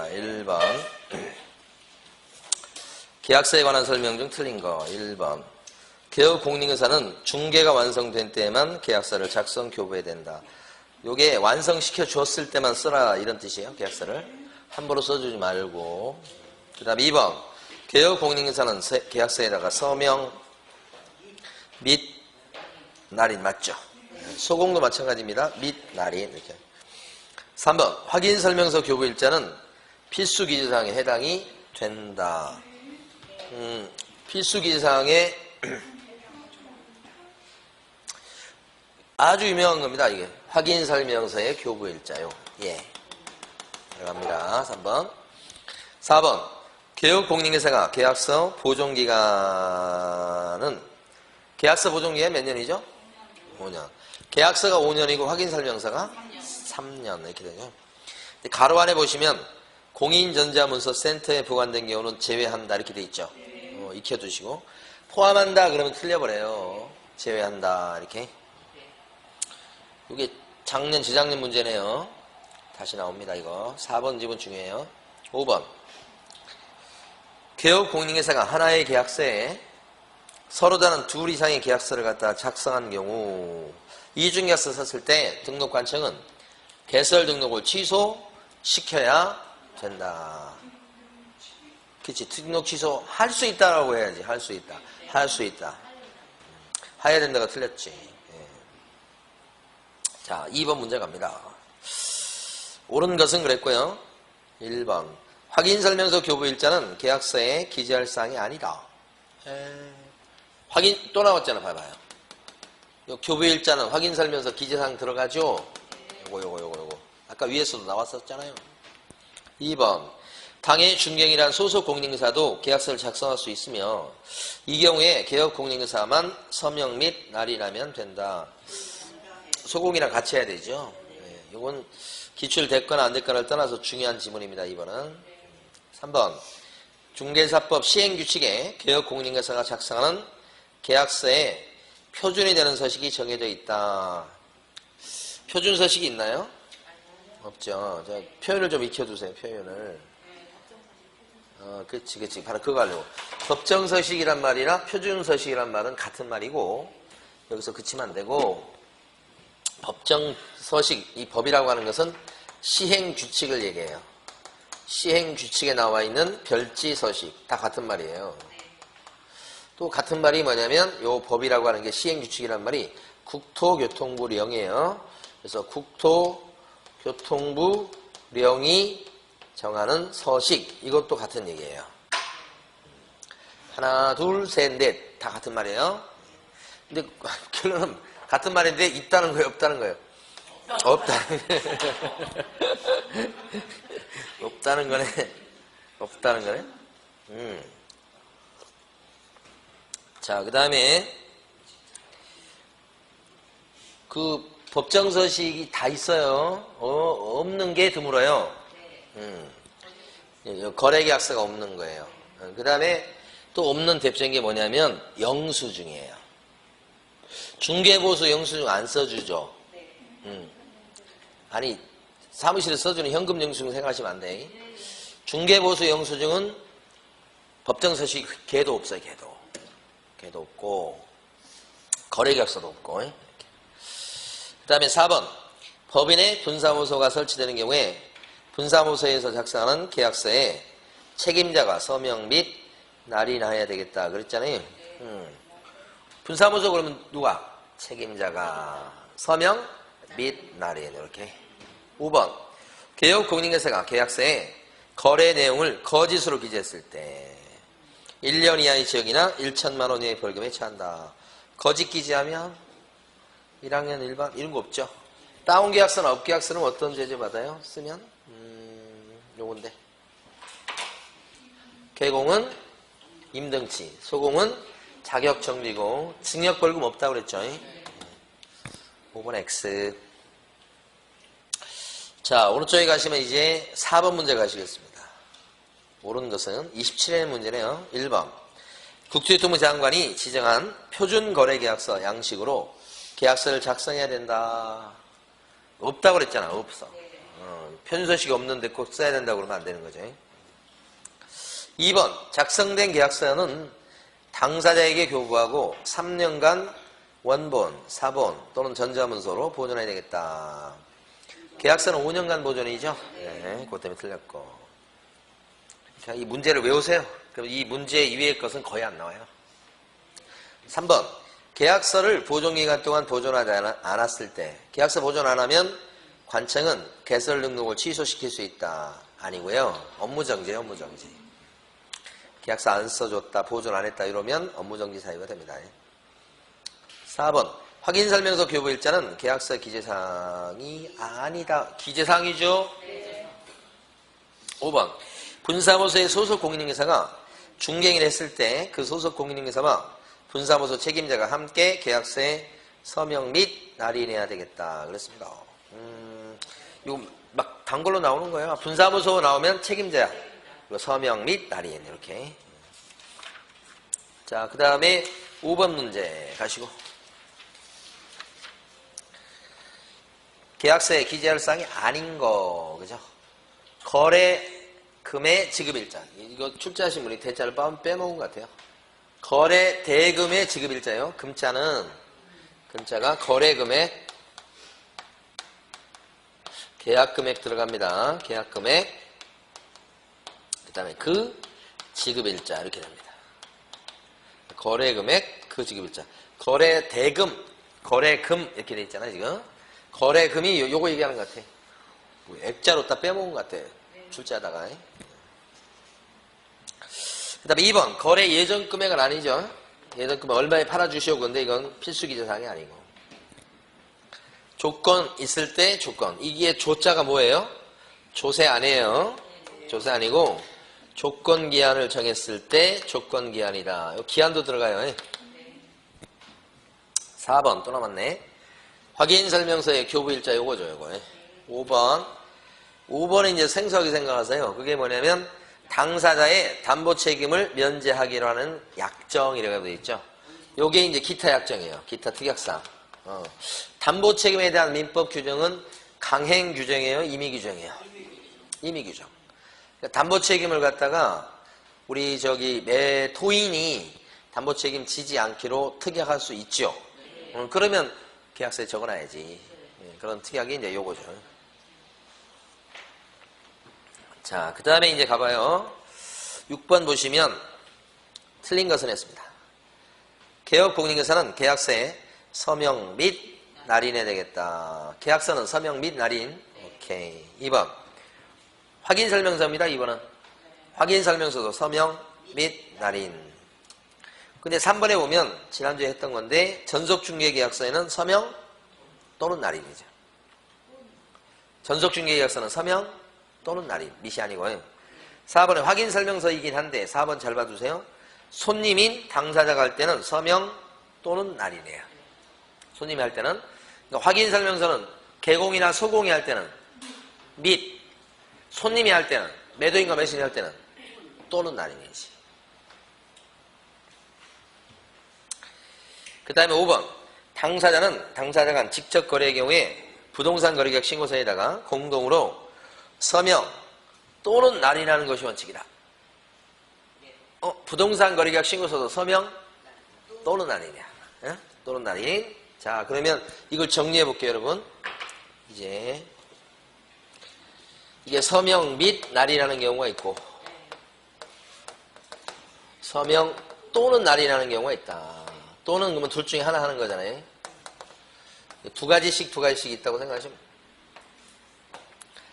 자, 1번. 계약서에 관한 설명 중 틀린 거. 1번. 개업 공인인사는 중개가 완성된 때에만 계약서를 작성 교부해야 된다. 요게 완성시켜 줬을 때만 써라 이런 뜻이에요. 계약서를 함부로 써주지 말고. 그 다음에 2번. 개업 공인인사는 계약서에다가 서명 및 날인 맞죠? 소공도 마찬가지입니다. 및 날인 이렇게. 3번. 확인설명서 교부일자는 필수기재사항에 해당이 된다. 필수기재사항에 아주 유명한 겁니다. 이게 확인설명서의 교부일자요. 예, 들어갑니다. 3번. 4번. 개업공인회사가 계약서 보존기간은 계약서 보존기간 몇 년이죠? 5년. 계약서가 5년이고 확인설명서가 3년 이렇게 되죠. 가로 안에 보시면 공인전자문서센터에 보관된 경우는 제외한다 이렇게 돼 있죠. 익혀두시고 포함한다 그러면 틀려버려요. 제외한다 이렇게. 이게 작년 재작년 문제네요. 다시 나옵니다. 이거 4번 집은 중요해요. 5번. 개업공인회사가 하나의 계약서에 서로 다른 둘 이상의 계약서를 갖다 작성한 경우 이중계약서 썼을 때 등록관청은 개설 등록을 취소시켜야 된다. 그치? 등록 취소 할 수 있다라고 해야지. 할 수 있다. 할 수 있다. 해야 된다가 틀렸지. 예. 자, 2번 문제 갑니다. 옳은 것은 그랬고요. 1번. 확인설명서 교부일자는 계약서에 기재할 사항이 아니다. 확인 또 나왔잖아. 봐봐요. 요 교부일자는 확인설명서 기재사항 들어가죠? 요거. 아까 위에서도 나왔었잖아요. 2번. 당해 준경이란 소속 공인인사도 계약서를 작성할 수 있으며 이 경우에 개업 공인인사만 서명 및 날인하면 된다. 소공이랑 같이 해야 되죠. 이건 기출됐거나 안 됐거나를 떠나서 중요한 지문입니다. 2번은. 3번. 중개사법 시행규칙에 개업 공인인사가 작성하는 계약서에 표준이 되는 서식이 정해져 있다. 표준 서식이 있나요? 없죠. 자, 표현을 좀 익혀두세요. 표현을. 그치. 바로 그거 하려고. 법정서식이란 말이나 표준서식이란 말은 같은 말이고 여기서 그치면 안 되고 법정서식, 이 법이라고 하는 것은 시행규칙을 얘기해요. 시행규칙에 나와 있는 별지서식 다 같은 말이에요. 또 같은 말이 뭐냐면 요 법이라고 하는 게 시행규칙이란 말이 국토교통부령이에요. 그래서 국토교통부령이 정하는 서식 이것도 같은 얘기예요. 하나 둘 셋 넷 다 같은 말이에요. 근데 결론은 같은 말인데 있다는 거예요, 없다는 거예요? 없다는 없다는 거네. 없다는 거네. 자, 그 다음에 그 법정서식이 다 있어요. 없는 게 드물어요. 거래계약서가 없는 거예요. 그 다음에 또 없는 대표적인 게 뭐냐면 영수증이에요. 중개보수 영수증 안 써주죠. 아니 사무실에 써주는 현금 영수증 생각하시면 안 돼. 중개보수 영수증은 법정서식 걔도 없어요. 걔도 없고 거래계약서도 없고. 그 다음에 4번. 법인의 분사무소가 설치되는 경우에 분사무소에서 작성하는 계약서에 책임자가 서명 및 날인해야 되겠다 그랬잖아요. 분사무소 그러면 누가? 책임자가 서명 및 날인 이렇게. 5번. 개업공인회사가 계약서에 거래 내용을 거짓으로 기재했을 때 1년 이하의 징역이나 1천만 원 이하의 벌금에 처한다. 거짓 기재하면 1학년 1반 이런 거 없죠. 다운계약서나 업계약서는 어떤 제재 받아요? 쓰면? 요건데. 개공은 임등치, 소공은 자격정지고 징역벌금 없다고 그랬죠. 5번 X. 자, 오른쪽에 가시면 이제 4번 문제 가시겠습니다. 옳은 것은 27회 문제네요. 1번. 국토교통부 장관이 지정한 표준거래계약서 양식으로 계약서를 작성해야 된다. 없다고 그랬잖아. 없어. 편수식이 없는데 꼭 써야 된다고 그러면 안 되는 거죠. 2번 작성된 계약서는 당사자에게 교부하고 3년간 원본, 사본 또는 전자문서로 보존해야 되겠다. 계약서는 5년간 보존이죠. 네, 그것 때문에 틀렸고. 자, 이 문제를 외우세요. 그럼 이 문제 이외의 것은 거의 안 나와요. 3번 계약서를 보존기간 동안 보존하지 않았을 때 계약서 보존 안 하면 관청은 개설 등록을 취소시킬 수 있다. 아니고요. 업무정지예요. 업무정지. 계약서 안 써줬다, 보존 안 했다 이러면 업무정지 사유가 됩니다. 4번 확인설명서 교부일자는 계약서 기재사항이 아니다. 기재사항이죠? 5번 분사무소의 소속 공인인계사가 중갱이를 했을 때 그 소속 공인인계사와 분사무소 책임자가 함께 계약서에 서명 및 날인해야 되겠다. 그랬습니다. 이거 막 단골로 나오는 거예요. 분사무소 나오면 책임자야. 그리고 서명 및 날인 이렇게. 자, 그 다음에 5번 문제 가시고. 계약서에 기재할 사항이 아닌 거, 그죠? 거래금의 지급일자. 이거 출제하신 분이 대자를 빼먹은 것 같아요. 거래 대금의 지급일자요. 금자는, 금자가 거래금액, 계약금액 들어갑니다. 계약금액, 그 다음에 그 지급일자 이렇게 됩니다. 거래금액, 그 지급일자. 거래 대금, 거래금 이렇게 돼 있잖아요, 지금. 거래금이 요거 얘기하는 것 같아. 뭐 액자로 딱 빼먹은 것 같아. 출제하다가. 그 다음에 2번 거래 예전 금액은 아니죠. 예전 금액 얼마에 팔아주시오. 근데 이건 필수 기재사항이 아니고. 조건 있을 때 조건. 이게 조자가 뭐예요? 조세 아니에요. 조세 아니고 조건 기한을 정했을 때 조건 기한이다. 기한도 들어가요. 4번 또 남았네. 확인 설명서의 교부일자 요거죠, 요거. 5번. 5번은 이제 생소하게 생각하세요. 그게 뭐냐면 당사자의 담보 책임을 면제하기로 하는 약정이라고 되어 있죠. 요게 이제 기타 약정이에요. 기타 특약사항. 담보 책임에 대한 민법 규정은 강행 규정이에요, 임의 규정이에요. 임의 규정. 그러니까 담보 책임을 갖다가 우리 매 토인이 담보 책임 지지 않기로 특약할 수 있죠. 그러면 계약서에 적어놔야지. 그런 특약이 이제 요거죠. 자, 그 다음에 이제 가봐요. 6번 보시면 틀린 것은 했습니다. 개업공인인계사는 계약서에 서명 및 날인해야 되겠다. 계약서는 서명 및 날인. 오케이. 2번 확인설명서입니다. 2번은 확인설명서도 서명 및 날인. 근데 3번에 보면 지난주에 했던 건데 전속중개계약서에는 서명 또는 날인이죠. 전속중개계약서는 서명 또는 날인. 밑이 아니고요. 4번에 확인설명서이긴 한데 4번 잘 봐주세요. 손님인 당사자가 할 때는 서명 또는 날인이에요. 손님이 할 때는. 그러니까 확인설명서는 개공이나 소공이 할 때는 및, 손님이 할 때는, 매도인과 매수인이 할 때는 또는 날인이지. 그 다음에 5번 당사자는 당사자 간 직접 거래의 경우에 부동산 거래계약 신고서에다가 공동으로 서명 또는 날인하는 것이 원칙이다. 부동산 거래계약 신고서도 서명 또는 날인이야. 또는 날인. 자, 그러면 이걸 정리해 볼게요, 여러분. 이제 이게 서명 및 날인하는 경우가 있고 서명 또는 날인하는 경우가 있다. 또는 그러면 둘 중에 하나 하는 거잖아요. 두 가지씩 있다고 생각하시면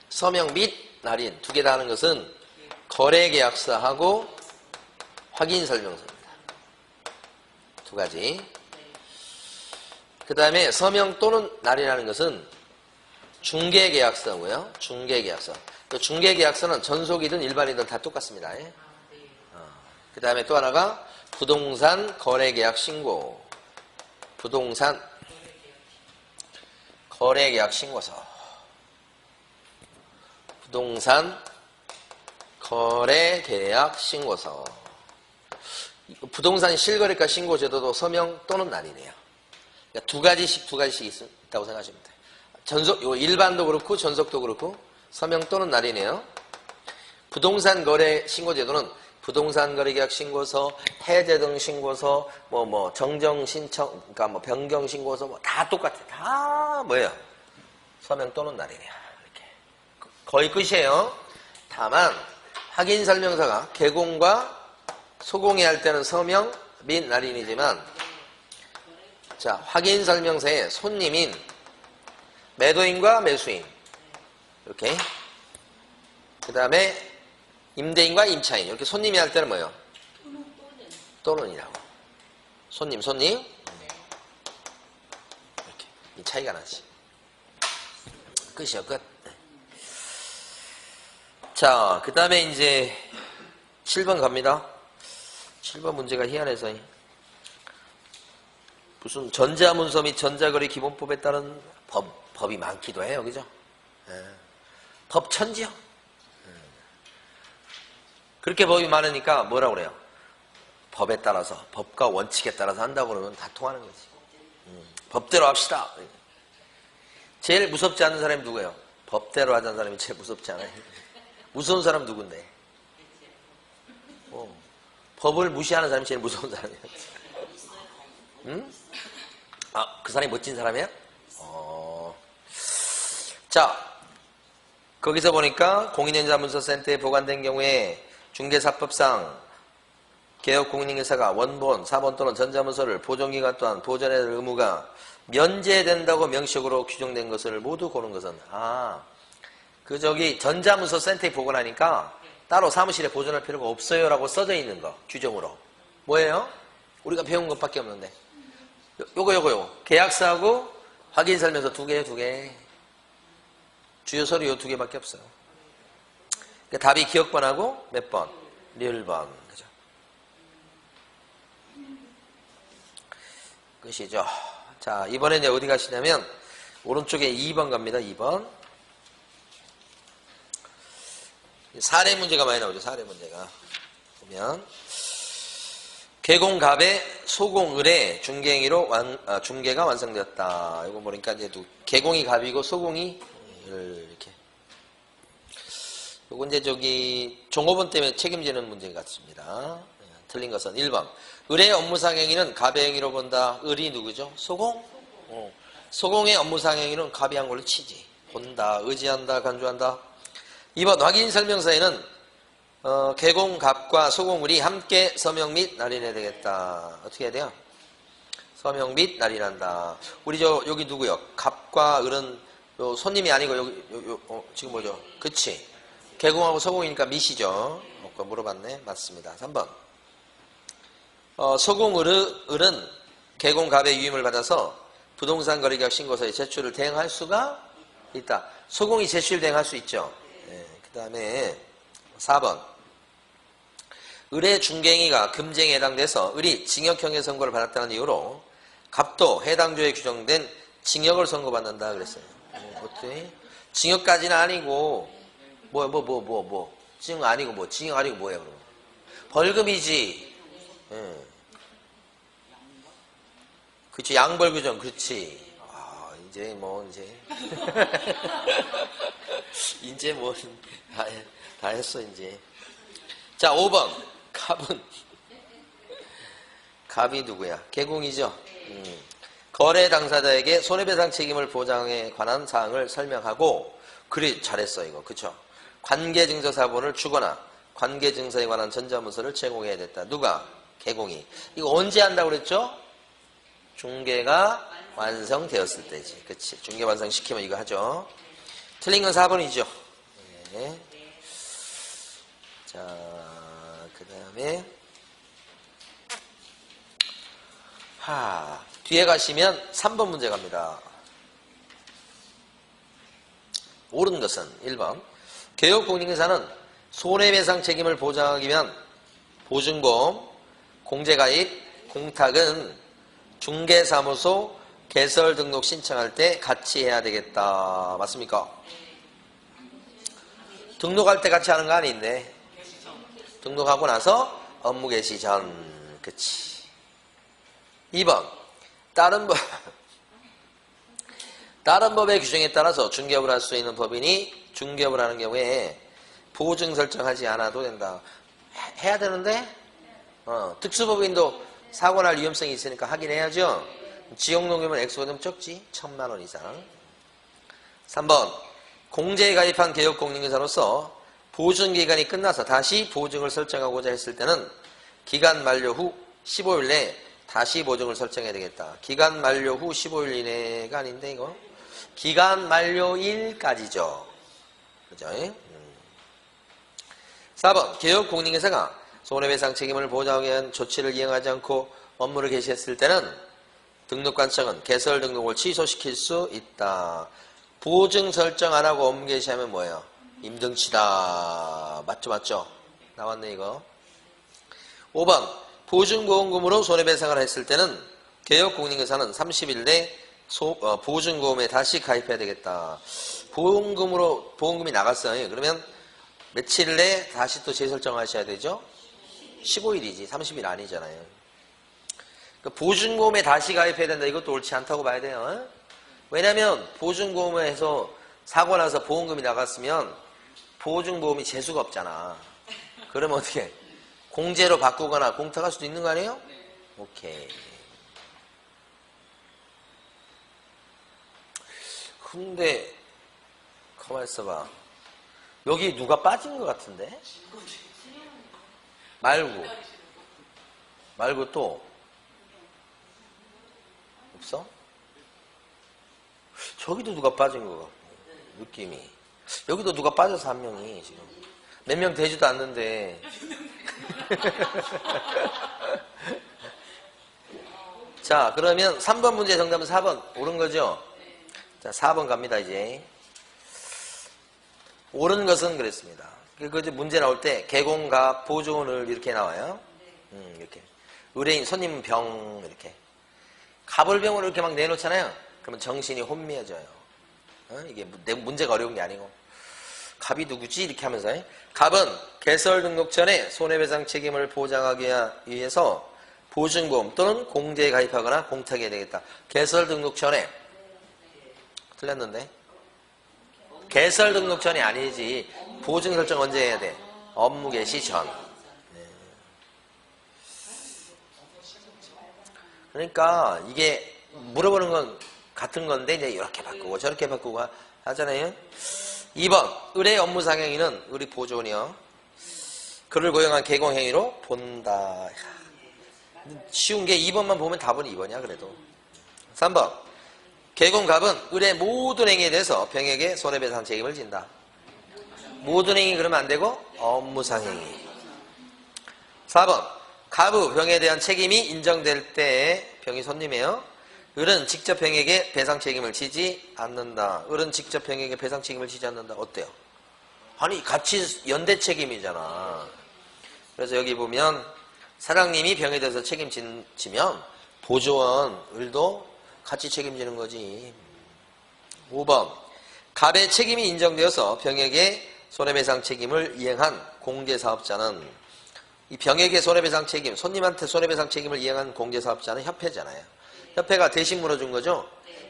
서명 및 날인 두 개 다 하는 것은 거래계약서하고 확인설명서입니다. 두 가지. 그 다음에 서명 또는 날인하는 것은 중개계약서고요. 중개계약서. 그 중개계약서는 전속이든 일반이든 다 똑같습니다. 그 다음에 또 하나가 부동산 거래계약 신고. 부동산 거래계약 신고서. 부동산 거래계약 신고서. 부동산 실거래가 신고 제도도 서명 또는 날이네요. 그러니까 두 가지씩 있다고 생각하시면 돼요. 전속, 일반도 그렇고 전속도 그렇고 서명 또는 날이네요. 부동산 거래 신고제도는 부동산 거래계약 신고서, 해제 등 신고서, 정정 신청, 그러니까 변경 신고서 다 똑같아. 다 뭐예요? 서명 또는 날이네요. 이렇게 거의 끝이에요. 다만 확인 설명서가 개공과 소공이 할 때는 서명 및 날인이지만, 자, 확인 설명서에 손님인 매도인과 매수인 이렇게, 그 다음에 임대인과 임차인 이렇게 손님이 할 때는 뭐예요? 또는이라고. 손님 이렇게 이 차이가 나지. 끝이요, 끝. 자, 그 다음에 이제 7번 갑니다. 7번 문제가 희한해서 무슨 전자문서 및 전자거래 기본법에 따른 법이 많기도 해요. 그죠? 법천지요. 그렇게 법이 많으니까 뭐라고 그래요? 법에 따라서, 법과 원칙에 따라서 한다고 그러면 다 통하는 거지. 법대로 합시다. 제일 무섭지 않은 사람이 누구예요? 법대로 하자는 사람이 제일 무섭지 않아요. 무서운 사람 누군데? 법을 무시하는 사람이 제일 무서운 사람이야. 응? 아, 그 사람이 멋진 사람이야? 자, 거기서 보니까 공인인자문서센터에 보관된 경우에 중개사법상 개업공인인계사가 원본, 사본 또는 전자문서를 보존기간 또한 보존해야 할 의무가 면제된다고 명시적으로 규정된 것을 모두 고른 것은, 전자문서센터에 보관하니까 따로 사무실에 보존할 필요가 없어요라고 써져 있는 거, 규정으로. 뭐예요? 우리가 배운 것밖에 없는데. 요거. 계약서하고 확인설명서 2개. 주요 서류 요 2개밖에 없어요. 그러니까 답이 기억번하고 몇 번? 리을번. 그죠? 끝이죠. 자, 이번에 이제 어디 가시냐면, 오른쪽에 2번 갑니다. 2번. 사례 문제가 많이 나오죠. 사례 문제가. 보면, 개공갑의 소공을의 중개행위로 중개가 완성되었다. 이거 보니까 이제 개공이 갑이고 소공이 이렇게. 요거 이제 종업원 때문에 책임지는 문제 같습니다. 틀린 것은 1번. 을의 업무상 행위는 갑의 행위로 본다. 을이 누구죠? 소공? 소공의 업무상 행위는 갑이 한 걸로 치지. 본다, 의지한다, 간주한다. 2번. 확인 설명서에는 개공 갑과 소공 을이 함께 서명 및 날인해야 되겠다. 어떻게 해야 돼요? 서명 및 날인한다. 우리 여기 누구요? 갑과 을은 손님이 아니고 지금 뭐죠? 그치? 개공하고 소공이니까 밋이죠. 물어봤네. 맞습니다. 3번. 소공 을은 개공 갑의 위임을 받아서 부동산 거래계약 신고서에 제출을 대행할 수가 있다. 소공이 제출 대행할 수 있죠. 그 다음에 4번. 을의 중개행위가 금쟁에 해당돼서 을이 징역형의 선고를 받았다는 이유로 갑도 해당 조에 규정된 징역을 선고받는다 그랬어요. 어떻게? 징역까지는 아니고 징역 아니고 징역 아니고 뭐야 그러면? 벌금이지. 그치, 양벌 규정. 그렇지. 이제 이제 다 했어 이제. 자, 5번. 갑이 누구야? 개공이죠. 거래 당사자에게 손해배상 책임을 보장에 관한 사항을 설명하고, 그래, 잘했어 이거. 그쵸? 관계증서 사본을 주거나 관계증서에 관한 전자문서를 제공해야 됐다. 누가? 개공이. 이거 언제 한다고 그랬죠? 중개가 완성되었을 때지. 그치? 중개 완성시키면 이거 하죠. 틀린 건 4번이죠. 네. 자, 그 다음에 뒤에 가시면 3번 문제 갑니다. 옳은 것은 1번. 개업공인인계사는 손해배상 책임을 보장하기 위한 보증보험, 공제가입, 공탁은 중개사무소 개설 등록 신청할 때 같이 해야 되겠다. 맞습니까? 등록할 때 같이 하는 거 아닌데. 등록하고 나서 업무 개시 전. 그치. 2번. 다른 법의 규정에 따라서 중개업을 할 수 있는 법인이 중개업을 하는 경우에 보증 설정하지 않아도 된다. 해야 되는데 특수법인도 사고 날 위험성이 있으니까 하긴 해야죠. 지역농협은 액수가 좀 적지. 1,000만 원 이상. 3번 공제에 가입한 개업공인중개사로서 보증기간이 끝나서 다시 보증을 설정하고자 했을 때는 기간 만료 후 15일 내에 다시 보증을 설정해야 되겠다. 기간 만료 후 15일 이내가 아닌데 이거 기간 만료일까지죠. 그죠? 4번 개업공인중개사가 손해배상 책임을 보장하기 위한 조치를 이행하지 않고 업무를 개시했을 때는 등록관청은 개설 등록을 취소시킬 수 있다. 보증 설정 안 하고 업무 개시하면 뭐예요? 임등치다. 맞죠? 나왔네 이거. 5번 보증보험금으로 손해배상을 했을 때는 개업공인중개사는 30일 내 보증보험에 다시 가입해야 되겠다. 보험금이 나갔어요. 그러면 며칠 내에 다시 또 재설정하셔야 되죠? 15일이지 30일 아니잖아요. 보증보험에 다시 가입해야 된다. 이것도 옳지 않다고 봐야 돼요. 왜냐하면 보증보험에서 사고 나서 보험금이 나갔으면 보증보험이 재수가 없잖아. 그러면 어떻게 공제로 바꾸거나 공탁할 수도 있는 거 아니에요? 오케이. 근데 가만 있어봐. 여기 누가 빠진 것 같은데? 말고 또 없어? 저기도 누가 빠진 것 같고 느낌이. 여기도 누가 빠져서 한 명이 지금 몇 명 되지도 않는데. 자, 그러면 3번 문제 정답은 4번 옳은 거죠? 자, 4번 갑니다. 이제 옳은 것은 그랬습니다. 그 문제 나올 때 개공과 보조원을 이렇게 나와요. 이렇게 의뢰인 손님 병 이렇게 가벌병으로 이렇게 막 내놓잖아요. 그러면 정신이 혼미해져요. 이게 문제가 어려운 게 아니고 갑이 누구지? 이렇게 하면서 갑은 개설 등록 전에 손해배상 책임을 보장하기 위해서 보증보험 또는 공제에 가입하거나 공탁해야 되겠다. 개설 등록 전에 틀렸는데 개설 등록 전이 아니지. 보증 설정 언제 해야 돼? 업무 개시 전. 그러니까 이게 물어보는 건 같은 건데 이제 이렇게 바꾸고 저렇게 바꾸고 하잖아요. 2번 의뢰 업무 상행위는 우리 보조원이요. 그를 고용한 개공행위로 본다. 쉬운 게 2번만 보면 답은 2번이야 그래도. 3번 개공갑은 의뢰 모든 행위에 대해서 병에게 손해배상 책임을 진다. 모든 행위 그러면 안 되고 업무상행위. 4번 갑의 병에 대한 책임이 인정될 때에 병이 손님이에요. 을은 직접 병에게 배상 책임을 지지 않는다. 을은 직접 병에게 배상 책임을 지지 않는다. 어때요? 아니 같이 연대 책임이잖아. 그래서 여기 보면 사장님이 병에 대해서 책임지면 보조원 을도 같이 책임지는 거지. 5번 갑의 책임이 인정되어서 병에게 손해배상 책임을 이행한 공제사업자는 이 병에게 손해배상 책임, 손님한테 손해배상 책임을 이행한 공제사업자는 협회잖아요. 협회가 대신 물어준 거죠?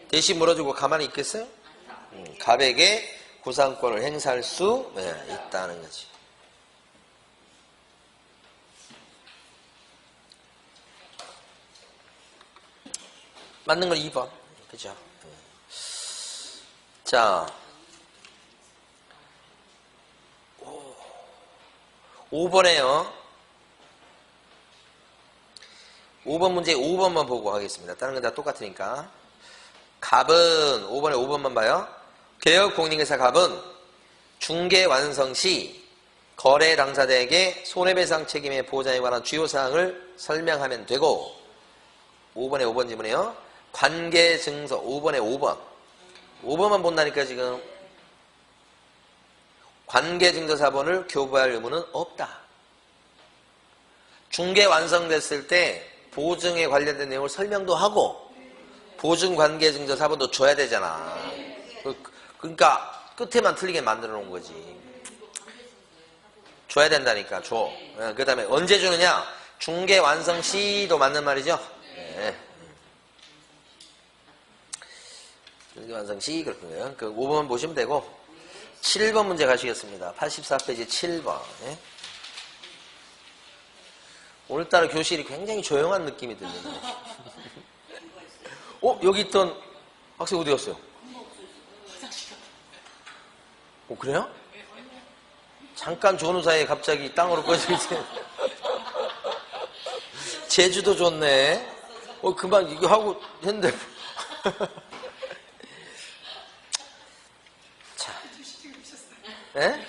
대신 물어주고 가만히 있겠어요? 갑에게 구상권을 행사할 수 있다는 거지. 맞는 건 2번. 그죠? 자, 5번에요. 5번 문제 5번만 보고 하겠습니다. 다른 건 다 똑같으니까. 갑은 5번에 5번만 봐요. 개업공인중개사 갑은 중개 완성 시 거래 당사자에게 손해배상 책임의 보장에 관한 주요 사항을 설명하면 되고 5번에 5번 지문이에요. 관계증서 5번에 5번 5번만 본다니까 지금. 관계증서사본을 교부할 의무는 없다. 중개 완성됐을 때 보증에 관련된 내용을 설명도 하고 보증관계증서사본도 줘야 되잖아. 그러니까 끝에만 틀리게 만들어 놓은 거지. 줘야 된다니까. 줘. 그 다음에 언제 주느냐? 중개 완성 시도 맞는 말이죠. 네. 중개 완성 시 그렇군요. 그 5번만 보시면 되고 7번 문제 가시겠습니다. 84페이지 7번. 예? 오늘따라 교실이 굉장히 조용한 느낌이 들리네요. 여기 있던 학생 어디 갔어요? 그래요? 잠깐 조는 사이에 갑자기 땅으로 꺼지지. 제주도 좋네. 그만 이거 하고 했는데. 자. 예?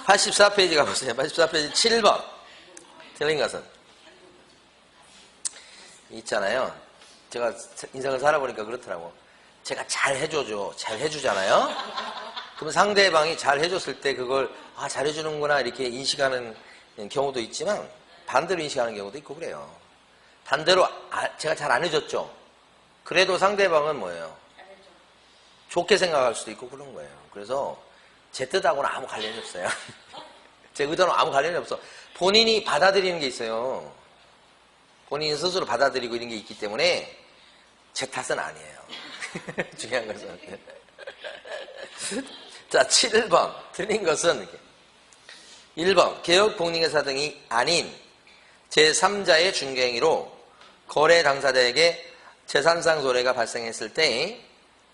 84페이지 가보세요. 84페이지 7번. 틀린 것은. 있잖아요. 제가 인생을 살아보니까 그렇더라고. 제가 잘 해줘죠. 잘 해주잖아요. 그럼 상대방이 잘 해줬을 때 그걸, 잘 해주는구나, 이렇게 인식하는 경우도 있지만, 반대로 인식하는 경우도 있고 그래요. 반대로, 제가 잘 안 해줬죠. 그래도 상대방은 뭐예요? 좋게 생각할 수도 있고 그런 거예요. 그래서, 제 뜻하고는 아무 관련이 없어요. 제 의도는 아무 관련이 없어. 본인이 받아들이는 게 있어요. 본인 스스로 받아들이고 이런 게 있기 때문에 제 탓은 아니에요. 중요한 것은. 자, 7번. 틀린 것은 1번. 개혁공인회사 등이 아닌 제3자의 중개행위로 거래 당사자에게 재산상 손해가 발생했을 때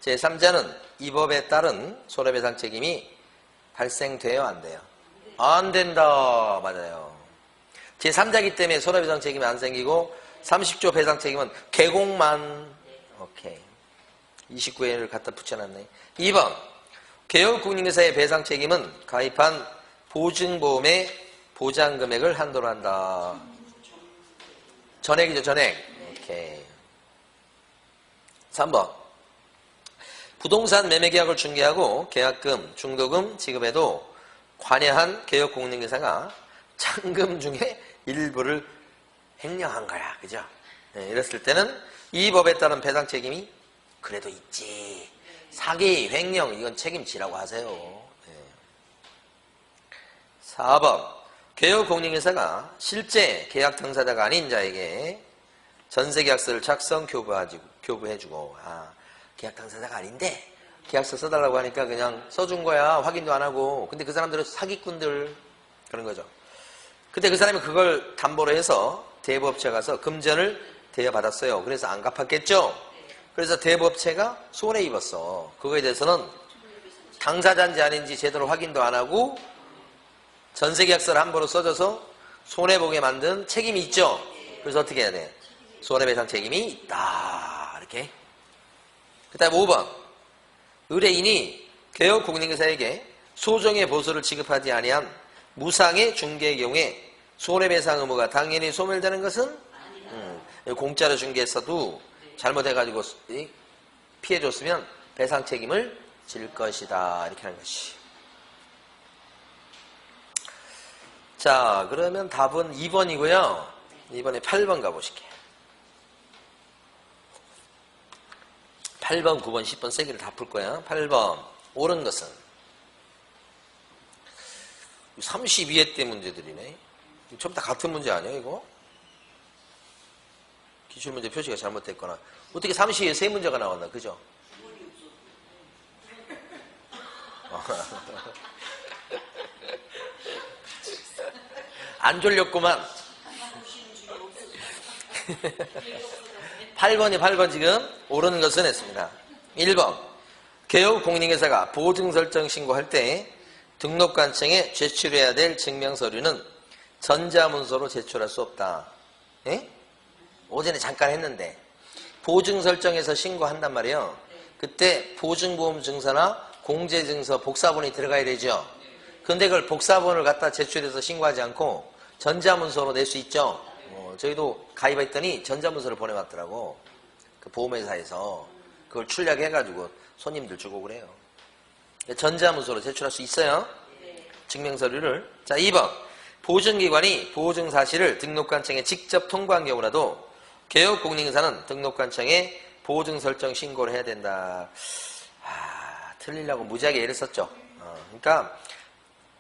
제3자는 이 법에 따른 손해배상 책임이 발생돼요, 안 돼요? 안 된다. 맞아요. 제3자이기 때문에 손해배상 책임이 안 생기고 30조 배상 책임은 개공만. 오케이. 29회를 갖다 붙여놨네. 2번. 개혁공인회사의 배상 책임은 가입한 보증보험의 보장금액을 한도로 한다. 전액이죠, 전액. 오케이. 3번. 부동산 매매계약을 중개하고 계약금, 중도금 지급에도 관여한 개혁공인회사가 잔금 중에 일부를 횡령한 거야. 그죠? 네, 이랬을 때는 이 법에 따른 배상 책임이 그래도 있지. 사기, 횡령, 이건 책임지라고 하세요. 네. 4번. 개혁공인회사가 실제 계약 당사자가 아닌 자에게 전세계약서를 작성, 교부해주고, 계약 당사자가 아닌데 계약서 써달라고 하니까 그냥 써준 거야. 확인도 안 하고. 근데 그 사람들은 사기꾼들 그런 거죠. 근데 그 사람이 그걸 담보로 해서 대부업체 가서 금전을 대여받았어요. 그래서 안 갚았겠죠. 그래서 대부업체가 손해 입었어. 그거에 대해서는 당사자인지 아닌지 제대로 확인도 안 하고 전세계약서를 함부로 써줘서 손해보게 만든 책임이 있죠. 그래서 어떻게 해야 돼? 손해배상 책임이 있다. 이렇게. 그 다음에 5번. 의뢰인이 개혁공인회사에게 소정의 보수를 지급하지 아니한 무상의 중개의 경우에 손해배상 의무가 당연히 소멸되는 것은 공짜로 중개했어도 잘못해가지고 피해줬으면 배상 책임을 질 것이다. 이렇게 하는 것이. 자, 그러면 답은 2번이고요. 이번에 8번 가보실게요. 8번, 9번, 10번 세 개를 다 풀 거야. 8번. 옳은 것은 32회 때 문제들이네. 전부 다 같은 문제 아니야, 이거? 기출문제 표시가 잘못됐거나. 어떻게 32회 세 문제가 나왔나, 그죠? 안 졸렸구만. 8번 지금 옳은 것은 했습니다. 1번. 개혁공인회사가 보증 설정 신고할 때 등록관청에 제출해야 될 증명서류는 전자문서로 제출할 수 없다. 예? 오전에 잠깐 했는데 보증 설정에서 신고한단 말이에요. 그때 보증보험증서나 공제증서 복사본이 들어가야 되죠. 근데 그걸 복사본을 갖다 제출해서 신고하지 않고 전자문서로 낼 수 있죠. 저희도 가입했더니 전자문서를 보내왔더라고. 그 보험회사에서 그걸 출력해가지고 손님들 주고 그래요. 전자문서로 제출할 수 있어요. 증명서류를. 자, 2번. 보증기관이 보증사실을 등록관청에 직접 통보한 경우라도 개혁공인회사는 등록관청에 보증설정 신고를 해야 된다. 틀리려고 무지하게 애를 썼죠. 그러니까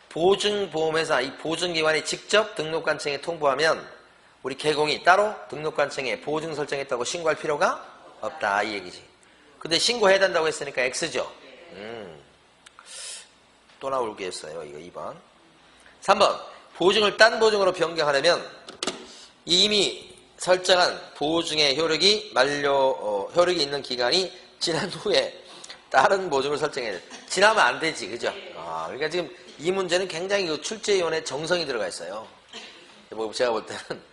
보증보험회사, 이 보증기관이 직접 등록관청에 통보하면 우리 개공이 따로 등록관청에 보증 설정했다고 신고할 필요가 없다. 이 얘기지. 근데 신고해야 된다고 했으니까 X죠. 또 나오겠어요. 이거 2번. 3번. 보증을 딴 보증으로 변경하려면 이미 설정한 보증의 효력이 효력이 있는 기간이 지난 후에 다른 보증을 설정해야 돼. 지나면 안 되지. 그죠? 그러니까 지금 이 문제는 굉장히 그 출제위원회 정성이 들어가 있어요. 뭐 제가 볼 때는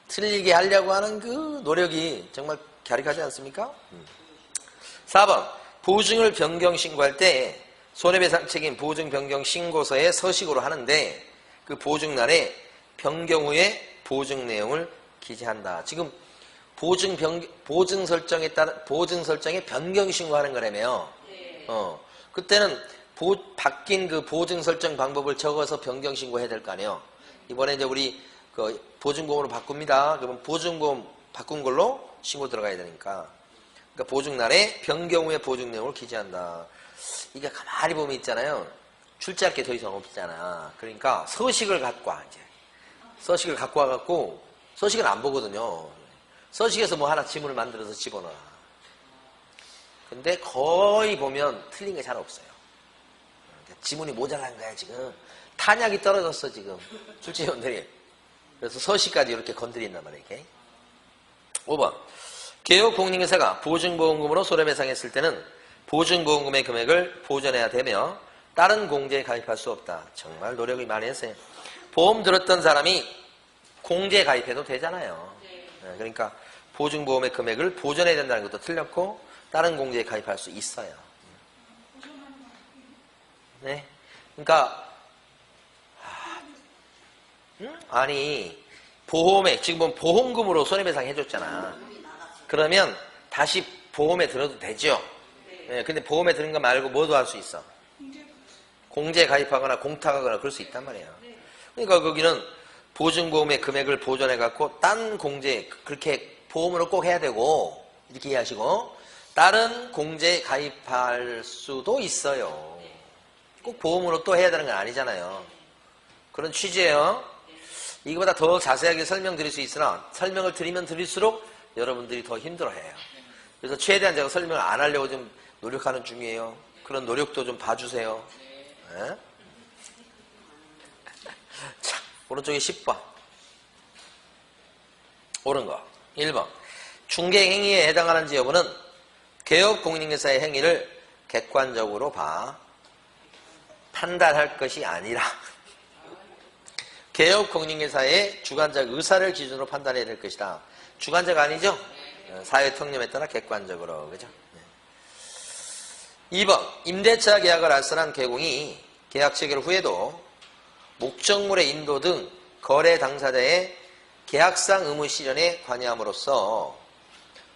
틀리게 하려고 하는 그 노력이 정말 갸륵하지 않습니까? 4번. 보증을 변경 신고할 때 손해배상 책임 보증 변경 신고서에 서식으로 하는데 그 보증란에 변경 후에 보증 내용을 기재한다. 지금 보증 설정에 따른 보증 설정에 변경 신고하는 거라며. 그때는 바뀐 그 보증 설정 방법을 적어서 변경 신고해야 될 거 아니에요. 이번에 이제 우리 그 보증보험으로 바꿉니다. 그러면 보증보험 바꾼 걸로 신고 들어가야 되니까. 그러니까 보증란에 변경 후에 보증 내용을 기재한다. 이게 가만히 보면 있잖아요. 출제할 게 더 이상 없잖아. 그러니까 서식을 갖고 와, 이제. 서식을 갖고 와갖고, 서식은 안 보거든요. 서식에서 뭐 하나 지문을 만들어서 집어넣어. 근데 거의 보면 틀린 게 잘 없어요. 지문이 모자란 거야, 지금. 탄약이 떨어졌어, 지금. 출제위원들이. 그래서 서식까지 이렇게 건드린단 말이에요, 이렇게. 5번. 개업공인회사가 보증보험금으로 손해배상했을 때는 보증보험금의 금액을 보전해야 되며 다른 공제에 가입할 수 없다. 정말 노력이 많이 했어요. 보험 들었던 사람이 공제에 가입해도 되잖아요. 그러니까 보증보험의 금액을 보전해야 된다는 것도 틀렸고 다른 공제에 가입할 수 있어요. 네. 그러니까 아니 보험에 지금 보험금으로 손해배상 해줬잖아. 그러면 다시 보험에 들어도 되죠. 네, 근데 보험에 드는 거 말고 뭐도 할 수 있어? 공제에 가입하거나 공탁하거나 그럴 수 있단 말이에요. 그러니까 거기는 보증보험의 금액을 보전해갖고 딴 공제 그렇게 보험으로 꼭 해야 되고 이렇게 이해하시고 다른 공제에 가입할 수도 있어요. 꼭 보험으로 또 해야 되는 건 아니잖아요. 그런 취지예요. 이거보다 더 자세하게 설명드릴 수 있으나 설명을 드리면 드릴수록 여러분들이 더 힘들어해요. 그래서 최대한 제가 설명을 안 하려고 좀 노력하는 중이에요. 그런 노력도 좀 봐주세요. 네? 자, 오른쪽에 10번. 옳은 거. 1번. 중개행위에 해당하는지 여부는 개업공인중개사의 행위를 객관적으로 판단할 것이 아니라 개업공인중개사의 주관적 의사를 기준으로 판단해야 될 것이다. 주관적 아니죠? 사회 통념에 따라 객관적으로. 그죠? 2번. 임대차 계약을 알선한 개공이 계약 체결 후에도 목적물의 인도 등 거래 당사자의 계약상 의무 실현에 관여함으로써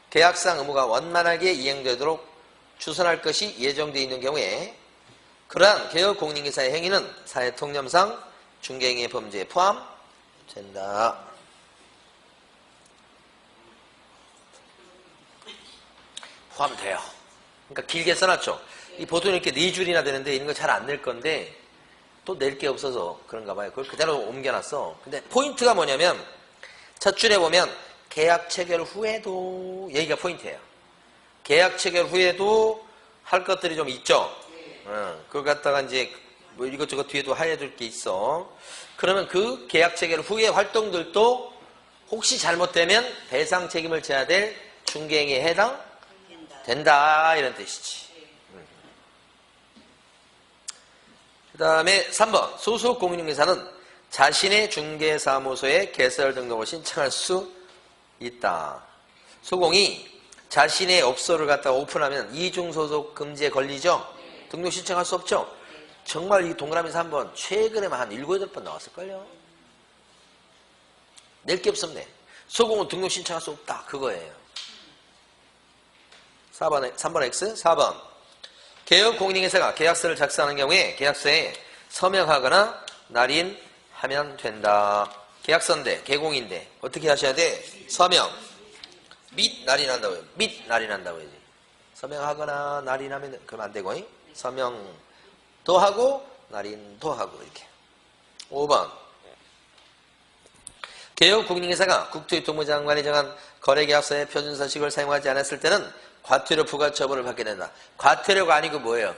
계약상 의무가 원만하게 이행되도록 추선할 것이 예정되어 있는 경우에 그러한 개업공인중개사의 행위는 사회 통념상 중개행위의 범죄에 포함된다. 포함돼요. 그러니까 길게 써놨죠. 이 보통 이렇게 4줄이나 되는데 이런 거 잘 안 낼 건데 또 낼 게 없어서 그런가 봐요. 그걸 그대로 옮겨놨어. 근데 포인트가 뭐냐면 첫 줄에 보면 계약 체결 후에도 여기가 포인트예요. 계약 체결 후에도 할 것들이 좀 있죠. 그걸 갖다가 이제 뭐 이것저것 뒤에도 해줄 게 있어. 그러면 그 계약 체결 후의 활동들도 혹시 잘못되면 배상 책임을 져야 될 중개행위에 해당된다 이런 뜻이지. 그 다음에 3번. 소속 공인중개사는 자신의 중개사무소에 개설 등록을 신청할 수 있다. 소공이 자신의 업소를 갖다가 오픈하면 이중소속 금지에 걸리죠? 등록 신청할 수 없죠? 정말 이 동그라미에서 한번 최근에만 한 7, 8번 나왔을걸요? 낼 게 없었네. 소공은 등록 신청할 수 없다. 그거예요. 3번 X. 4번. 개업공인중개사가 계약서를 작성하는 경우에 계약서에 서명하거나 날인하면 된다. 계약서인데 개공인데 어떻게 하셔야 돼? 서명 및 날인한다고 해요. 및 날인한다고 해야지. 서명하거나 날인하면 그러면 안 되고 서명도 하고 날인도 하고 이렇게. 5번. 개업공인중개사가 국토유통부 장관이 정한 거래계약서의 표준서식을 사용하지 않았을 때는 과태료 부과처벌을 받게 된다. 과태료가 아니고 뭐예요?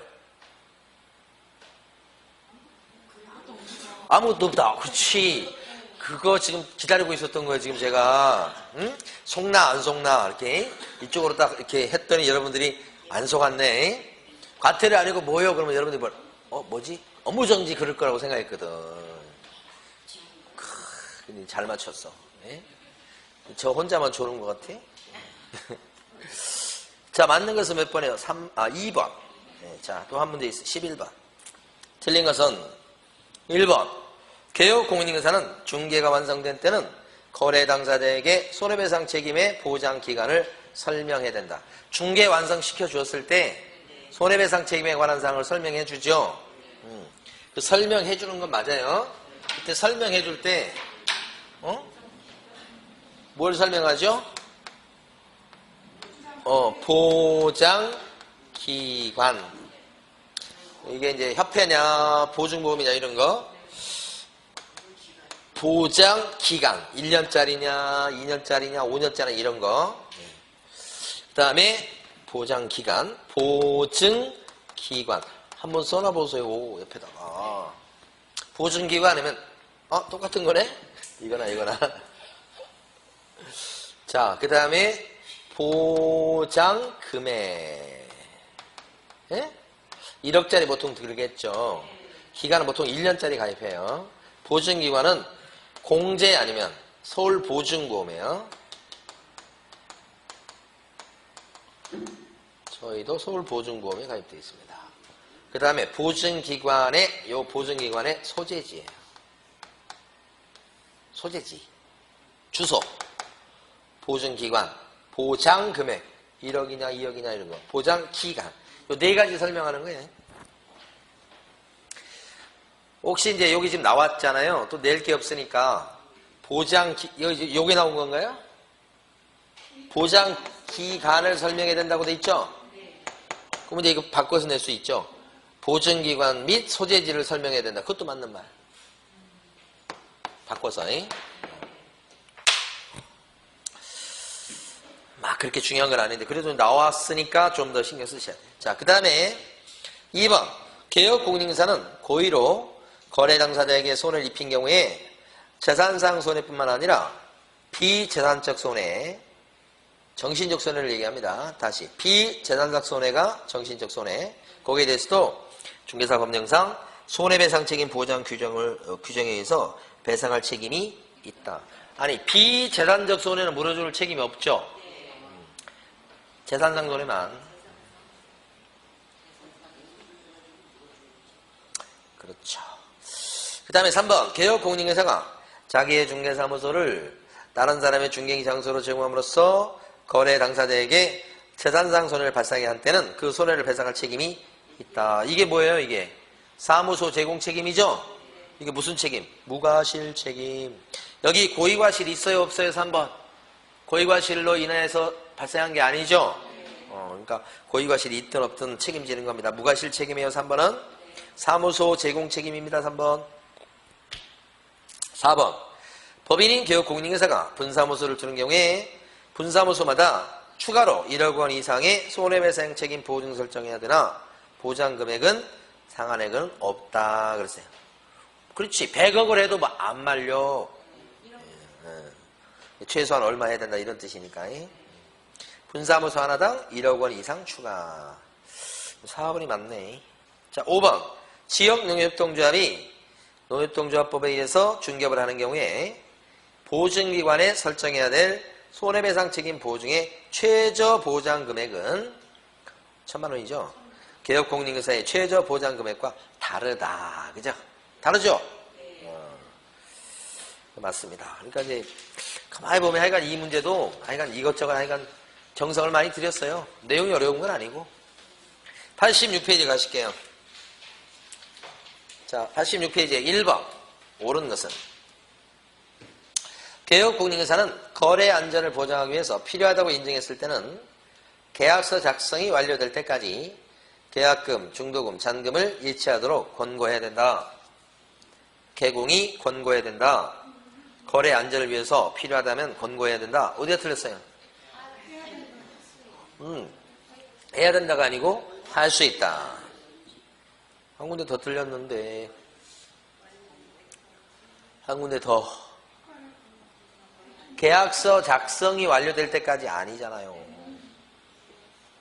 아무것도 없다. 그렇지. 그거 지금 기다리고 있었던 거예요. 지금 제가. 응? 속나 안 속나 이렇게 이쪽으로 딱 이렇게 했더니 여러분들이 안 속았네. 과태료 아니고 뭐요? 그러면 여러분들이 뭐지? 업무정지 그럴 거라고 생각했거든. 근데 잘 맞췄어. 네? 저 혼자만 좋은 것 같아? 자, 맞는 것은 몇 번이에요? 2번. 네, 자, 또 한 문제 있어. 11번. 틀린 것은 1번. 개혁공인인사는 중개가 완성된 때는 거래 당사자에게 손해배상 책임의 보장 기간을 설명해야 된다. 중개 완성시켜 주었을 때 손해배상 책임에 관한 사항을 설명해 주죠. 그 설명해 주는 건 맞아요. 그때 설명해 줄 때, 뭘 설명하죠? 보장 기관. 이게 이제 협회냐, 보증보험이냐 이런 거. 보장 기간. 1년짜리냐, 2년짜리냐, 5년짜리 이런 거. 그 다음에 보장 기간, 보증 기관. 한번 써놔보세요. 옆에다가. 보증 기관이면 똑같은 거네? 이거나. 자, 그 다음에 보장 금액. 예? 1억짜리 보통 들겠죠. 기간은 보통 1년짜리 가입해요. 보증기관은 공제 아니면 서울보증보험이에요. 저희도 서울보증보험에 가입되어 있습니다. 그 다음에 보증기관의 소재지예요. 소재지. 주소. 보증기관. 보장금액. 1억이냐 2억이냐 이런 거. 보장기간. 요 네 가지 설명하는 거예요. 혹시 이제 여기 지금 나왔잖아요. 또 낼 게 없으니까 요게 나온 건가요? 보장 기간을 설명해야 된다고 돼 있죠? 그럼 이제 이거 바꿔서 낼 수 있죠? 보증기관 및 소재지를 설명해야 된다. 그것도 맞는 말. 바꿔서. 막 그렇게 중요한 건 아닌데 그래도 나왔으니까 좀 더 신경 쓰셔야 돼요. 자, 그 다음에 2번. 개혁공인인사는 고의로 거래 당사자에게 손해를 입힌 경우에 재산상 손해뿐만 아니라 비재산적 손해, 정신적 손해를 얘기합니다. 다시 비재산적 손해가 정신적 손해. 거기에 대해서도 중개사 법령상 손해배상 책임 보장 규정에 의해서 배상할 책임이 있다. 아니 비재산적 손해는 물어줄 책임이 없죠. 재산상 손해만. 그렇죠. 그 다음에 3번. 개혁공인인사가 자기의 중개사무소를 다른 사람의 중개기 장소로 제공함으로써 거래 당사자에게 재산상 손해를 발생하게 한 때는 그 손해를 배상할 책임이 있다. 이게 뭐예요? 이게 사무소 제공 책임이죠? 이게 무슨 책임? 무과실 책임. 여기 고의과실 있어요? 없어요? 3번. 고의과실로 인해서 발생한 게 아니죠? 그러니까 고의과실이 있든 없든 책임지는 겁니다. 무과실 책임이에요. 3번은. 사무소 제공 책임입니다. 3번. 4번. 법인인 개혁공인인사가 분사무소를 두는 경우에 분사무소마다 추가로 1억 원 이상의 손해배상 책임 보증 설정해야 되나 보장금액은 상한액은 없다 그랬어요. 그렇지. 100억을 해도 뭐 안 말려. 최소한 얼마 해야 된다 이런 뜻이니까. 분사무소 하나당 1억 원 이상 추가. 4번이 맞네. 자, 5번. 지역농협동조합이 농협동조합법에 의해서 중개업을 하는 경우에 보증기관에 설정해야 될 손해배상 책임 보증의 최저 보장 금액은 1,000만 원이죠. 개혁공인인사의 최저 보장 금액과 다르다. 그죠? 다르죠? 맞습니다. 그러니까 이제 가만히 보면 하여간 이 문제도 하여간 이것저것 하여간 정성을 많이 들였어요. 내용이 어려운 건 아니고. 86페이지 가실게요. 자, 86페이지에 1번. 옳은 것은 개혁공인인사는 거래 안전을 보장하기 위해서 필요하다고 인정했을 때는 계약서 작성이 완료될 때까지 계약금, 중도금, 잔금을 일치하도록 권고해야 된다. 개공이 권고해야 된다. 거래 안전을 위해서 필요하다면 권고해야 된다. 어디가 틀렸어요? 해야 된다가 아니고 할 수 있다. 한 군데 더 틀렸는데 한 군데 더. 계약서 작성이 완료될 때까지 아니잖아요.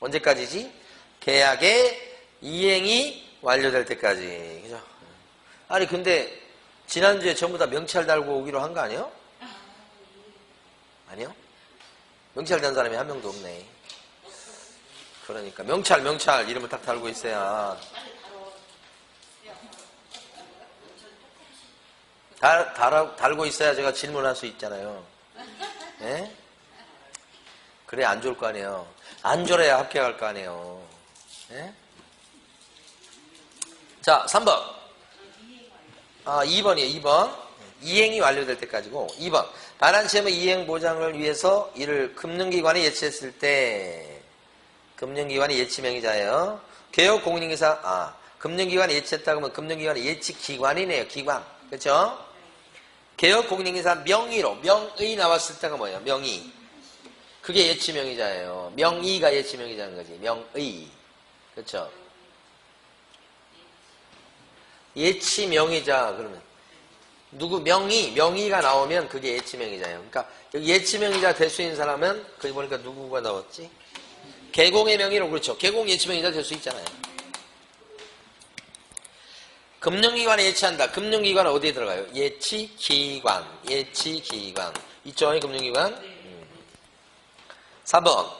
언제까지지? 계약의 이행이 완료될 때까지. 그죠? 아니, 근데 지난주에 전부 다 명찰 달고 오기로 한 거 아니에요? 아니요? 명찰 단 사람이 한 명도 없네. 그러니까 명찰 이름을 딱 달고 있어야 달고 있어야 제가 질문할 수 있잖아요. 예? 그래 안 좋을 거 아니에요. 안 좋아야 합격할 거 아니에요. 예? 자, 3번. 2번이에요. 2번. 이행이 완료될 때까지고. 2번. 반환 시험의 이행 보장을 위해서 이를 금융기관에 예치했을 때 금융기관이 예치명의자예요. 개업 공인인계사 금융기관에 예치했다 그러면 금융기관의 예치기관이네요. 기관. 그렇죠? 개업 공인인계사 명의로 명의 나왔을 때가 뭐예요? 명의. 그게 예치명의자예요. 명의가 예치명의자인 거지. 명의. 그렇죠? 예치명의자 그러면 누구 명의가 나오면 그게 예치명의자예요. 그러니까 여기 예치명의자 될 수 있는 사람은 거기 보니까 누구가 나왔지? 개공의 명의로 그렇죠. 개공 예치명의자 될 수 있잖아요. 금융기관에 예치한다. 금융기관은 어디에 들어가요? 예치기관. 있죠? 금융기관. 3번.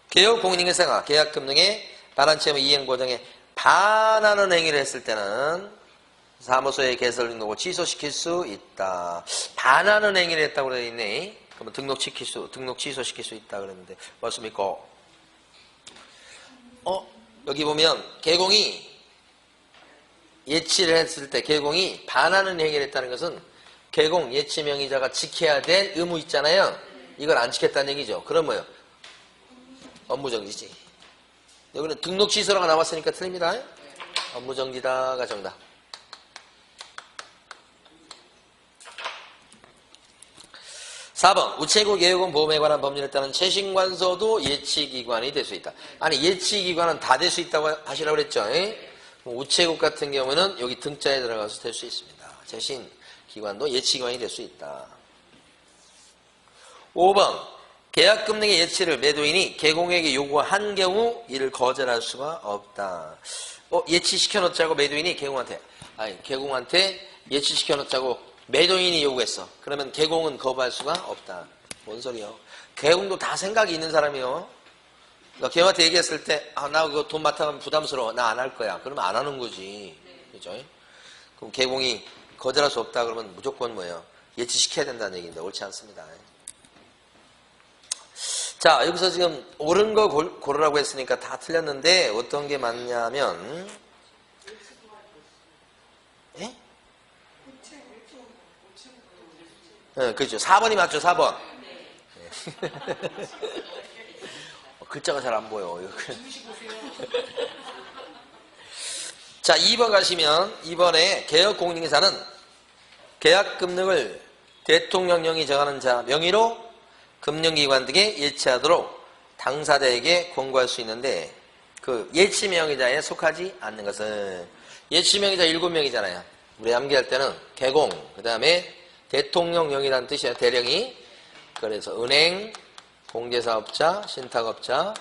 개업 공인인계사가 계약금융의 반환채무 이행보장에 반하는 행위를 했을 때는 사무소에 개설 등록을 취소시킬 수 있다. 반하는 행위를 했다고 되어 있네. 그러면 등록 취소시킬 수 있다 그랬는데 맞습니까? 여기 보면 개공이 예치를 했을 때 개공이 반하는 행위를 했다는 것은 개공 예치명의자가 지켜야 될 의무 있잖아요. 이걸 안 지켰다는 얘기죠. 그럼 뭐요? 업무정지지. 여기는 등록 취소라고 나왔으니까 틀립니다. 업무정지다가 정답. 4번. 우체국 예우금 보험에 관한 법률에 따른 최신관서도 예치기관이 될 수 있다. 아니 예치기관은 다 될 수 있다고 하시라고 그랬죠. 우체국 같은 경우는 여기 등자에 들어가서 될 수 있습니다. 최신기관도 예치기관이 될 수 있다. 5번. 계약금융의 예치를 매도인이 개공에게 요구한 경우 이를 거절할 수가 없다. 예치시켜 놓자고 매도인이 개공한테 예치시켜 놓자고 매도인이 요구했어. 그러면 개공은 거부할 수가 없다. 뭔 소리요? 개공도 다 생각이 있는 사람이요. 너 걔한테 얘기했을 때, 나 그거 돈 맡아가면 부담스러워. 나 안 할 거야. 그러면 안 하는 거지. 그죠? 그럼 개공이 거절할 수 없다. 그러면 무조건 뭐예요? 예치시켜야 된다는 얘기인데 옳지 않습니다. 자, 여기서 지금 옳은 거 고르라고 했으니까 다 틀렸는데 어떤 게 맞냐면 예? 그렇죠. 4번이 맞죠. 4번. 글자가 잘 안 보여. 자, 2번 가시면 2번에 개업공인인계사는 계약금융을 대통령령이 정하는 자 명의로 금융기관 등에 예치하도록 당사자에게 권고할 수 있는데 그 예치명의자에 속하지 않는 것은 예치명의자 7명이잖아요. 우리 암기할 때는 개공, 그 다음에 대통령령이라는 뜻이에요. 대령이. 그래서 은행, 공제사업자, 신탁업자,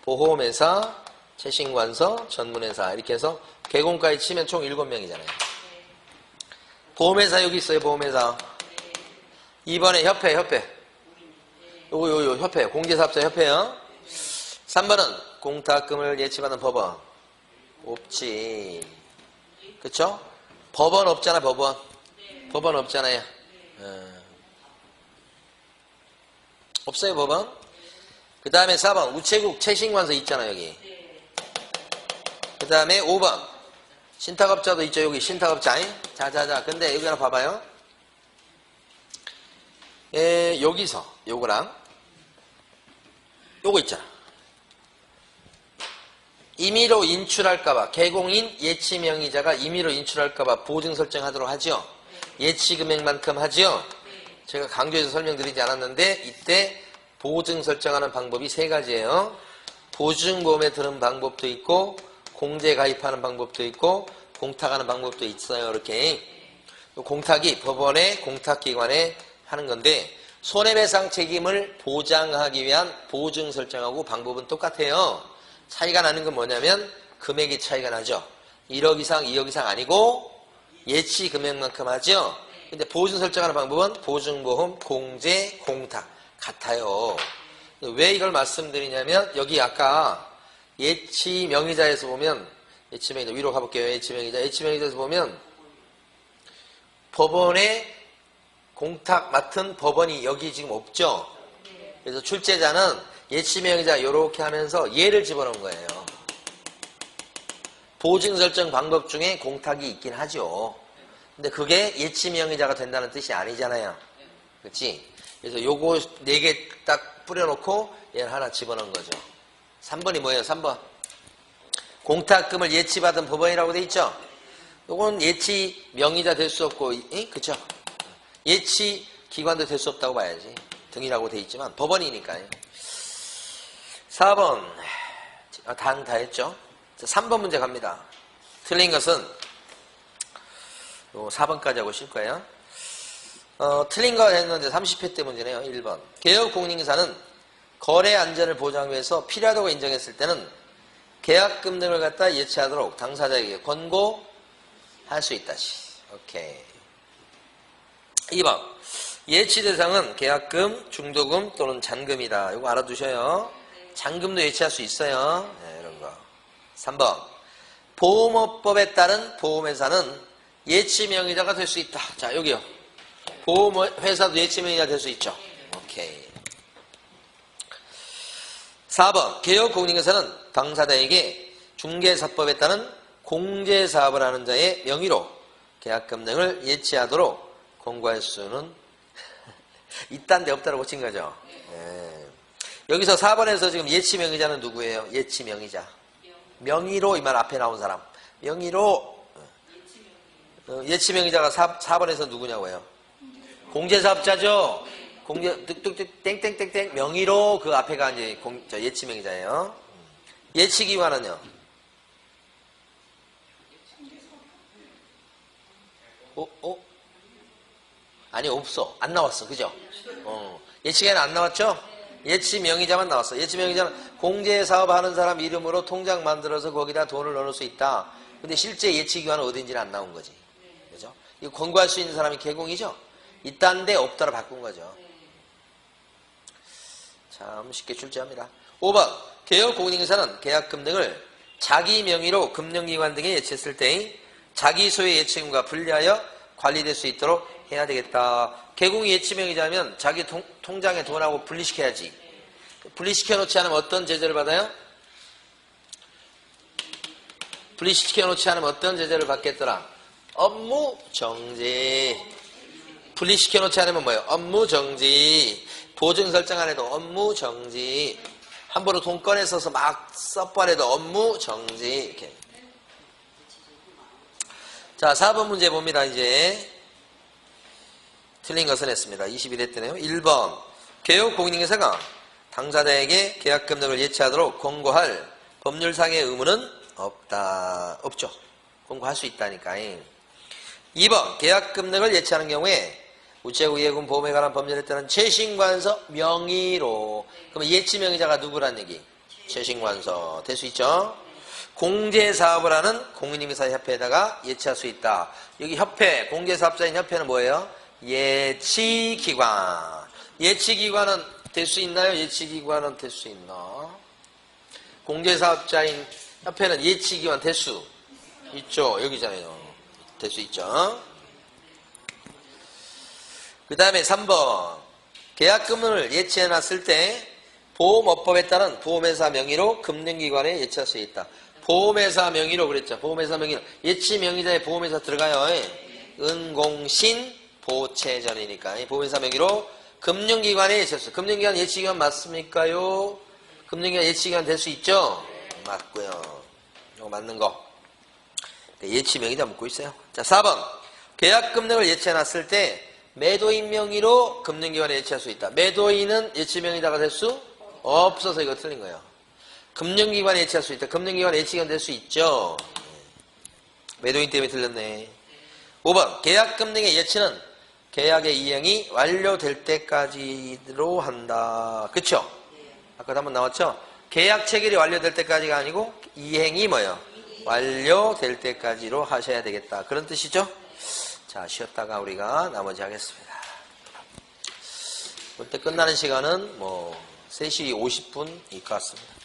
보험회사, 최신관서, 전문회사 이렇게 해서 개공까지 치면 총 7명이잖아요. 보험회사 여기 있어요. 보험회사. 2번에 협회. 요 협회, 공제사업자 협회요. 3번은 공탁금을 예치받는 법원. 없지. 그쵸? 법원 없잖아, 법원. 법원 없잖아요. 없어요, 법원. 그 다음에 4번, 우체국 최신관서 있잖아, 여기. 그 다음에 5번, 신탁업자도 있죠, 여기 신탁업자. 자. 근데 여기 하나 봐봐요. 여기서 요거랑 요거 있잖아. 임의로 인출할까봐 개공인 예치명의자가 임의로 인출할까봐 보증 설정하도록 하죠. 예치금액만큼 하죠. 제가 강조해서 설명드리지 않았는데 이때 보증 설정하는 방법이 3가지예요. 보증보험에 드는 방법도 있고 공제 가입하는 방법도 있고 공탁하는 방법도 있어요. 이렇게 공탁이 법원의 공탁기관에 하는 건데 손해배상 책임을 보장하기 위한 보증 설정하고 방법은 똑같아요. 차이가 나는 건 뭐냐면 금액이 차이가 나죠. 1억 이상, 2억 이상 아니고 예치 금액만큼 하죠. 근데 보증 설정하는 방법은 보증보험, 공제, 공탁 같아요. 왜 이걸 말씀드리냐면 여기 아까 예치 명의자에서 보면 예치 명의자 위로 가볼게요. 예치 명의자에서 보면 법원의 공탁 맡은 법원이 여기 지금 없죠. 그래서 출제자는 예치 명의자 이렇게 하면서 예를 집어넣은 거예요. 보증 설정 방법 중에 공탁이 있긴 하죠. 근데 그게 예치 명의자가 된다는 뜻이 아니잖아요. 그렇지? 그래서 요거 4개 딱 뿌려놓고 얘를 하나 집어넣은 거죠. 3번이 뭐예요? 3번. 공탁금을 예치받은 법원이라고 돼 있죠? 요건 예치 명의자 될 수 없고, 그쵸? 예치 기관도 될 수 없다고 봐야지. 등이라고 돼 있지만 법원이니까요. 4번. 다 했죠? 3번 문제 갑니다. 틀린 것은 요 4번까지 하고 쉴 거예요. 틀린 거 했는데 30회 때 문제네요. 1번. 개업공인인사는 거래 안전을 보장하기 위해서 필요하다고 인정했을 때는 계약금 등을 갖다 예치하도록 당사자에게 권고할 수 있다. 오케이. 2번. 예치 대상은 계약금, 중도금 또는 잔금이다. 이거 알아두셔요. 잔금도 예치할 수 있어요. 네, 이런 거. 3번. 보험업법에 따른 보험회사는 예치 명의자가 될 수 있다. 자, 여기요. 보험회사도 예치 명의자 될 수 있죠. 오케이. 4번. 개업공인인사는 당사자에게 중개사법에 따른 공제사업을 하는 자의 명의로 계약금 등을 예치하도록 권고할 수는 있다는데 없다라고 친 거죠. 네. 여기서 4번에서 지금 예치 명의자는 누구예요? 예치 명의자. 명의로 이 말 앞에 나온 사람. 명의로 예치 명의자가 4번에서 누구냐고요? 공제사업자죠. 공제 뚝뚝뚝 땡땡땡땡 명의로 그 앞에가 이제 예치 명의자예요. 예치 기관은요? 아니 없어. 안 나왔어. 그죠? 예치 기관 안 나왔죠? 예치 명의자만 나왔어. 예치 명의자는 공제사업 하는 사람 이름으로 통장 만들어서 거기다 돈을 넣을 수 있다. 근데 실제 예치 기관은 어딘지는 안 나온 거지. 그죠? 이거 권고할 수 있는 사람이 개공이죠? 있다는데 없다로 바꾼 거죠. 참 쉽게 출제합니다. 5번. 개업공인인사는 계약금 등을 자기 명의로 금융기관 등에 예치했을 때 자기 소유의 예치금과 분리하여 관리될 수 있도록 해야 되겠다. 개공이 예치 명의자면 자기 통장에 돈하고 분리시켜야지. 분리시켜 놓지 않으면 어떤 제재를 받아요? 분리시켜 놓지 않으면 어떤 제재를 받겠더라? 업무 정지. 분리시켜 놓지 않으면 뭐예요? 업무 정지. 보증 설정 안 해도 업무 정지. 함부로 돈 꺼내 써서 막 써버려도 업무 정지. 이렇게. 자, 4번 문제 봅니다. 이제 틀린 것은 했습니다. 21회 때네요. 1번. 개업공인인사가 당사자에게 계약금 등을 예치하도록 권고할 법률상의 의무는 없죠. 권고할 수 있다니까. 2번. 계약금 등을 예치하는 경우에 우체국, 예금, 보험에 관한 법률에 따른 최신관서 명의로. 그러면 예치 명의자가 누구란 얘기? 최신관서. 될 수 있죠? 공제사업을 하는 공인인사협회에다가 예치할 수 있다. 여기 협회, 공제사업자인 협회는 뭐예요? 예치기관. 예치기관은 될 수 있나요? 예치기관은 될 수 있나? 공제사업자인 협회는 예치기관 될 수 있죠? 여기잖아요. 될 수 있죠? 그 다음에 3번. 계약금을 예치해놨을 때 보험업법에 따른 보험회사 명의로 금융기관에 예치할 수 있다. 보험회사 명의로 그랬죠. 보험회사 명의로. 예치 명의자의 보험회사 들어가요. 은공신 보채전이니까. 보험회사 명의로 금융기관에 예치했어요. 금융기관 예치기관 맞습니까요? 금융기관 예치기관 될 수 있죠? 맞고요. 이거 맞는 거. 예치 명의자 묻고 있어요. 자, 4번. 계약금 등을 예치해놨을 때 매도인 명의로 금융기관에 예치할 수 있다. 매도인은 예치 명의자가 될 수 없어서 이거 틀린 거예요. 금융기관에 예치할 수 있다. 금융기관에 예치기관 될 수 있죠. 매도인 때문에 틀렸네. 5번 계약금 등의 예치는 계약의 이행이 완료될 때까지로 한다. 그쵸? 아까도 한번 나왔죠? 계약 체결이 완료될 때까지가 아니고 이행이 뭐예요? 완료될 때까지로 하셔야 되겠다. 그런 뜻이죠? 자, 쉬었다가 우리가 나머지 하겠습니다. 볼 때 끝나는 시간은 뭐 3시 50분일 것 같습니다.